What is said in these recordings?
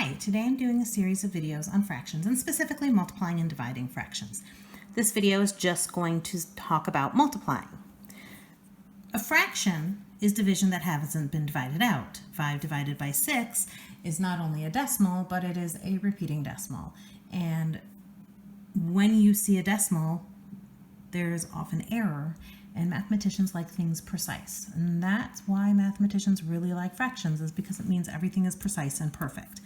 Hi, today I'm doing a series of videos on fractions and specifically multiplying and dividing fractions. This video is just going to talk about multiplying. A fraction is division that hasn't been divided out. 5 divided by 6 is not only a decimal, but it is a repeating decimal. And when you see a decimal, there's often error, and mathematicians like things precise. And that's why mathematicians really like fractions, is because it means everything is precise and perfect.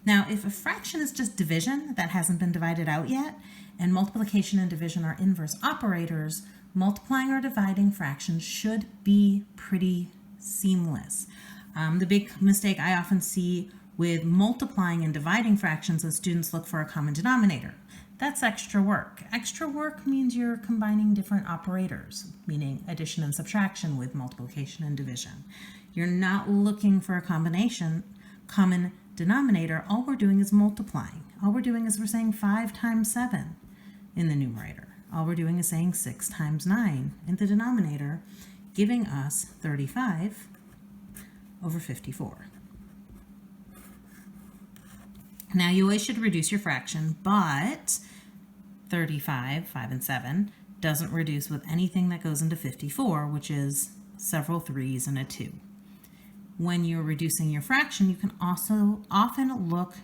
Now, if a fraction is just division that hasn't been divided out yet, and multiplication and division are inverse operators, multiplying or dividing fractions should be pretty seamless. The big mistake I often see with multiplying and dividing fractions is students look for a common denominator. That's extra work. Extra work means you're combining different operators, meaning addition and subtraction with multiplication and division. You're not looking for a common denominator. All we're doing is multiplying. All we're doing is we're saying 5 times 7 in the numerator. All we're doing is saying 6 times 9 in the denominator, giving us 35 over 54. Now, you always should reduce your fraction, but 35, 5 and 7, doesn't reduce with anything that goes into 54, which is several 3's and a 2. When you're reducing your fraction, you can also often look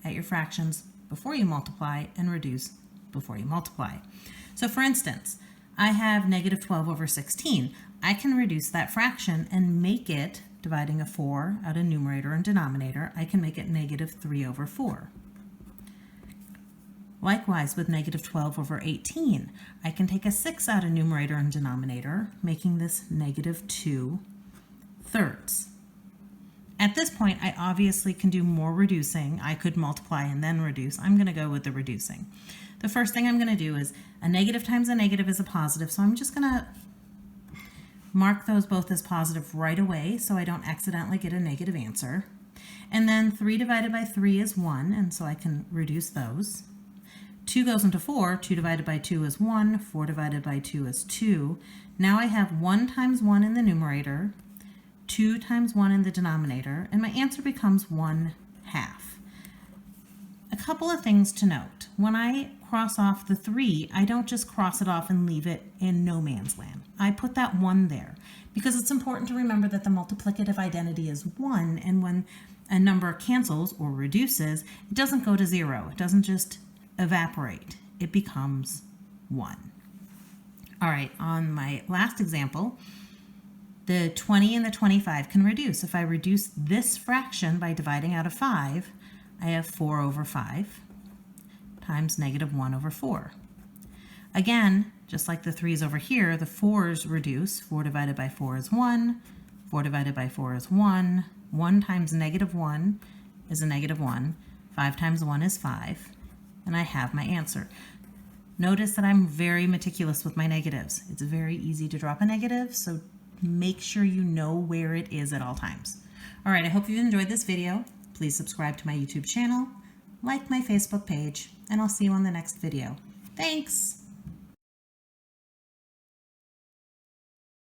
at your fractions before you multiply and reduce before you multiply. So for instance, I have negative 12 over 16. I can reduce that fraction and make it, dividing a 4 out of numerator and denominator, I can make it negative 3 over 4. Likewise, with negative 12 over 18, I can take a 6 out of numerator and denominator, making this negative 2 thirds. At this point, I obviously can do more reducing. I could multiply and then reduce. I'm going to go with the reducing. The first thing I'm going to do is a negative times a negative is a positive, so I'm just going to mark those both as positive right away so I don't accidentally get a negative answer. And then 3 divided by 3 is 1, and so I can reduce those. 2 goes into 4. 2 divided by 2 is 1. 4 divided by 2 is 2. Now I have 1 times 1 in the numerator, 2 times 1 in the denominator, and my answer becomes 1/2. A couple of things to note. When I cross off the 3, I don't just cross it off and leave it in no man's land. I put that 1 there because it's important to remember that the multiplicative identity is 1, and when a number cancels or reduces, it doesn't go to 0. It doesn't just evaporate. It becomes 1. All right, on my last example, the 20 and the 25 can reduce. If I reduce this fraction by dividing out of 5, I have 4 over 5 times negative 1 over 4. Again, just like the 3's over here, the 4's reduce. 4 divided by 4 is 1. 4 divided by 4 is 1. 1 times negative 1 is a negative 1. 5 times 1 is 5. And I have my answer. Notice that I'm very meticulous with my negatives. It's very easy to drop a negative, so make sure you know where it is at all times. All right, I hope you enjoyed this video. Please subscribe to my YouTube channel, like my Facebook page, and I'll see you on the next video. Thanks!